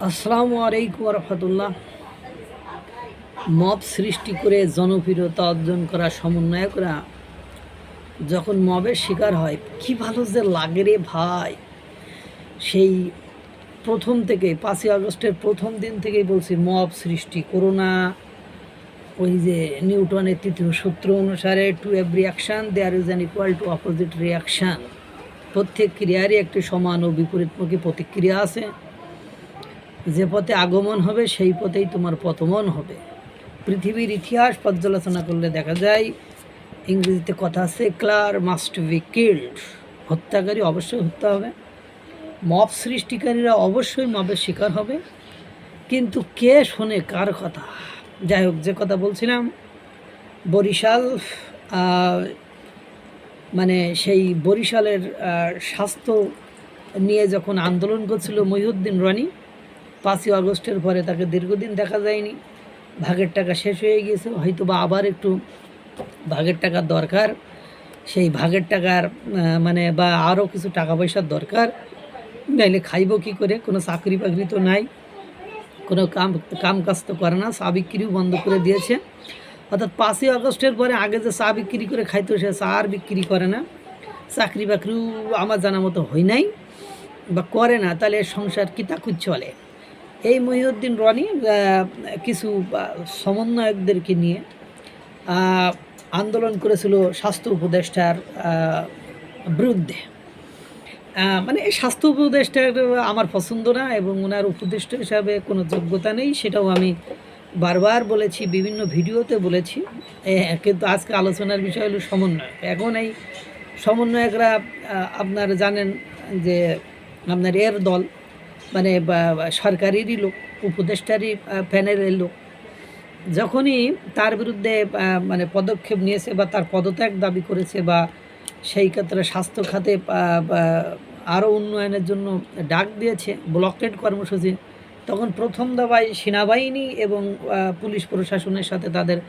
আসসালামু আলাইকুম রহমতুল্লাহ। মব সৃষ্টি করে জনপ্রিয়তা অর্জন করা সমন্বয়করা যখন মবের শিকার হয় কি ভালো যে লাগে রে ভাই। সেই প্রথম থেকে 5ই আগস্টের প্রথম দিন থেকেই বলছি মব সৃষ্টি করো না। ওই যে নিউটনের তৃতীয় সূত্র অনুসারে to every action there is an equal to opposite reaction. প্রত্যেক ক্রিয়ারই একটি সমান ও বিপরীতমুখী প্রতিক্রিয়া আছে। যে পথে আগমন হবে সেই পথেই তোমার পতমন হবে। পৃথিবীর ইতিহাস পর্যালোচনা করলে দেখা যায় ইংরেজিতে কথা আছে ক্লার মাস্ট বি কিল্ড। হত্যাকারী অবশ্যই হত্যা হবে, মব সৃষ্টিকারীরা অবশ্যই মবের শিকার হবে। কিন্তু কে শোনে কার কথা? যাই হোক, যে কথা বলছিলাম, বরিশাল মানে সেই বরিশালের স্বাস্থ্য নিয়ে যখন আন্দোলন করছিল মহিউদ্দিন রনি, 5ই আগস্টের পরে তাকে দীর্ঘদিন দেখা যায়নি। ভাগের টাকা শেষ হয়ে গিয়েছে, হয়তো বা আবার একটু ভাগের টাকার দরকার। সেই ভাগের টাকার মানে বা আরও কিছু টাকা পয়সার দরকার, নাইলে খাইব কী করে? কোনো চাকরি বাকরি তো নাই, কোনো কাম কাজ তো করে না, চা বিক্রিও বন্ধ করে দিয়েছে। অর্থাৎ 5ই আগস্টের পরে আগে যে চা বিক্রি করে খাইতো সে চা আর বিক্রি করে না, চাকরি বাকরিও আমার জানা মতো হয় নাই বা করে না। তাহলে সংসার কিতাকুত চলে? এই মহিউদ্দিন রনি কিছু সমন্বয়কদেরকে নিয়ে আন্দোলন করেছিল স্বাস্থ্য উপদেষ্টার বিরুদ্ধে। মানে এই স্বাস্থ্য উপদেষ্টার আমার পছন্দ না এবং ওনার উপদেষ্টা হিসাবে কোনো যোগ্যতা নেই, সেটাও আমি বারবার বলেছি, বিভিন্ন ভিডিওতে বলেছি। কিন্তু আজকে আলোচনার বিষয় হলো সমন্বয়। এখন এই সমন্বয়করা আপনারা জানেন যে আপনার এর দল মানে সরকারেরই লোক, উপদেষ্টারই প্যানেলের লোক, যখনই তার বিরুদ্ধে মানে পদক্ষেপ নিয়েছে বা তার পদত্যাগ দাবি করেছে বা সেই ক্ষেত্রে স্বাস্থ্য খাতে আরও উন্নয়নের জন্য ডাক দিয়েছে, ব্লকেড কর্মসূচি, তখন প্রথম দফায় সেনাবাহিনী এবং পুলিশ প্রশাসনের সাথে তাদের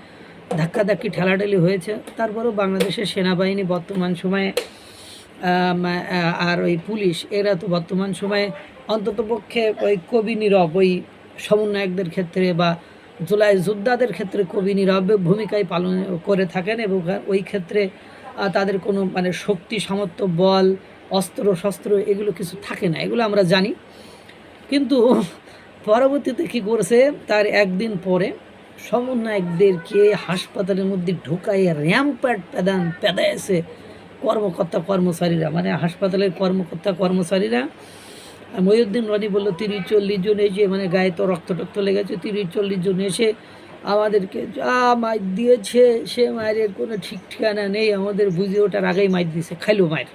ধাক্কাধাক্কি ঠেলাঠেলি হয়েছে। তারপরেও বাংলাদেশের সেনাবাহিনী বর্তমান সময়ে আর ওই পুলিশ এরা তো বর্তমান সময়ে অন্ততপক্ষে ওই কবি নীরব, ওই সমন্বয়কদের ক্ষেত্রে বা জুলাই যোদ্ধাদের ক্ষেত্রে কবি নীরব ভূমিকায় পালন করে থাকেন এবং ওই ক্ষেত্রে তাদের কোনো মানে শক্তি সামর্থ্য বল অস্ত্র শস্ত্র এগুলো কিছু থাকে না, এগুলো আমরা জানি। কিন্তু পরবর্তীতে কী করেছে, তার একদিন পরে সমন্বয়কদেরকে হাসপাতালের মধ্যে ঢুকাই র্যাম্পার্ট পেদায়েছে কর্মকর্তা কর্মচারীরা, মানে হাসপাতালের কর্মকর্তা কর্মচারীরা। মহিউদ্দিন রনি বললো 30-40 জন এসে, মানে গায়ে তো রক্ত টক্ত লেগেছে, 30-40 জন এসে আমাদেরকে যা মাইর দিয়েছে, সে মায়ের কোনো ঠিক ঠিকানা নেই, আমাদের বুঝে ওঠার আগেই মাইর দিয়েছে, খাইলো মায়ের।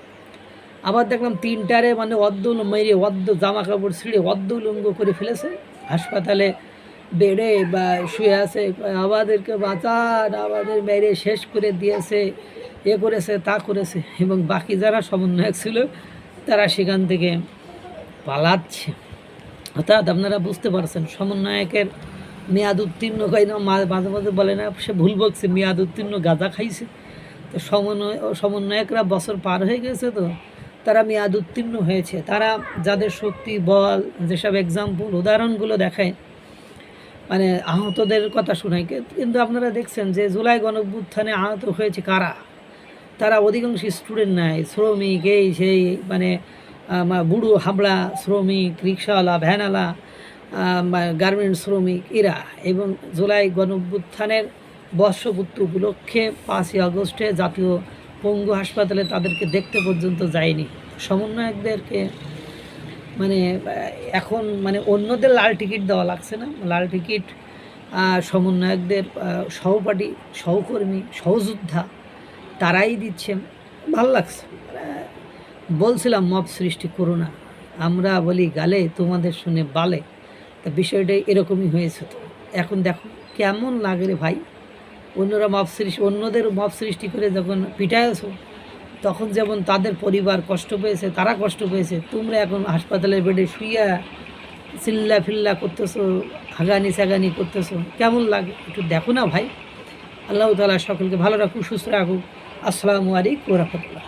আবার দেখলাম 3টারে মানে মেরে জামা কাপড় ছিঁড়ে উলঙ্গ করে ফেলেছে, হাসপাতালে বেডে বা শুয়ে আছে, আমাদেরকে বাঁচান, আমাদের মেরে শেষ করে দিয়েছে, এ করেছে তা করেছে। এবং বাকি যারা সমন্বয়ক ছিল তারা সেখান থেকে পালাচ্ছে। অর্থাৎ আপনারা বুঝতে পারছেন সমন্বয়কের মেয়াদ উত্তীর্ণ খাই না, মাঝে মাঝে বলে না সে ভুল বলছে, মেয়াদ উত্তীর্ণ গাঁজা খাইছে। তো সমন্বয়করা বছর পার হয়ে গেছে, তো তারা মেয়াদ উত্তীর্ণ হয়েছে। তারা যাদের শক্তি বল যেসব এক্সাম্পল উদাহরণগুলো দেখায়, মানে আহতদের কথা শোনায়, কিন্তু আপনারা দেখছেন যে জুলাই গণঅভ্যুত্থানে আহত হয়েছে কারা? তারা অধিকাংশ স্টুডেন্ট নাই, শ্রমিক, এই সেই মানে বুড়ো হাবড়া শ্রমিক, রিক্সাওয়ালা, ভ্যানওয়ালা, গার্মেন্টস শ্রমিক এরা। এবং জুলাই গণঅভ্যুত্থানের বর্ষপূর্তি উপলক্ষে 5ই আগস্টে জাতীয় পঙ্গু হাসপাতালে তাদেরকে দেখতে পর্যন্ত যায়নি। সমন্বয়কদেরকে মানে এখন মানে অন্যদের লাল টিকিট দেওয়া লাগছে না, লাল টিকিট সমন্বয়কদের সহপাঠী, সহকর্মী, সহযোদ্ধা তারাই দিচ্ছে। ভাল লাগছে। বলছিলাম মব সৃষ্টি করো না, আমরা বলি গালে তোমাদের শুনে বালে, তা বিষয়টা এরকমই হয়েছে। তো এখন দেখো কেমন লাগে রে ভাই। অন্যদের মব সৃষ্টি করে যখন পিটাইছো, তখন যেমন তাদের পরিবার কষ্ট পেয়েছে, তারা কষ্ট পেয়েছে, তোমরা এখন হাসপাতালের বেডে শুইয়া চিল্লা ফিল্লা করতেছো, হাগানি সাগানি করতেছো, কেমন লাগে একটু দেখো না ভাই। আল্লাহ তাআলা সকলকে ভালো রাখুক, সুস্থ রাখুক। আসসালামু আলাইকুম ওয়া রাহমাতুল্লাহ।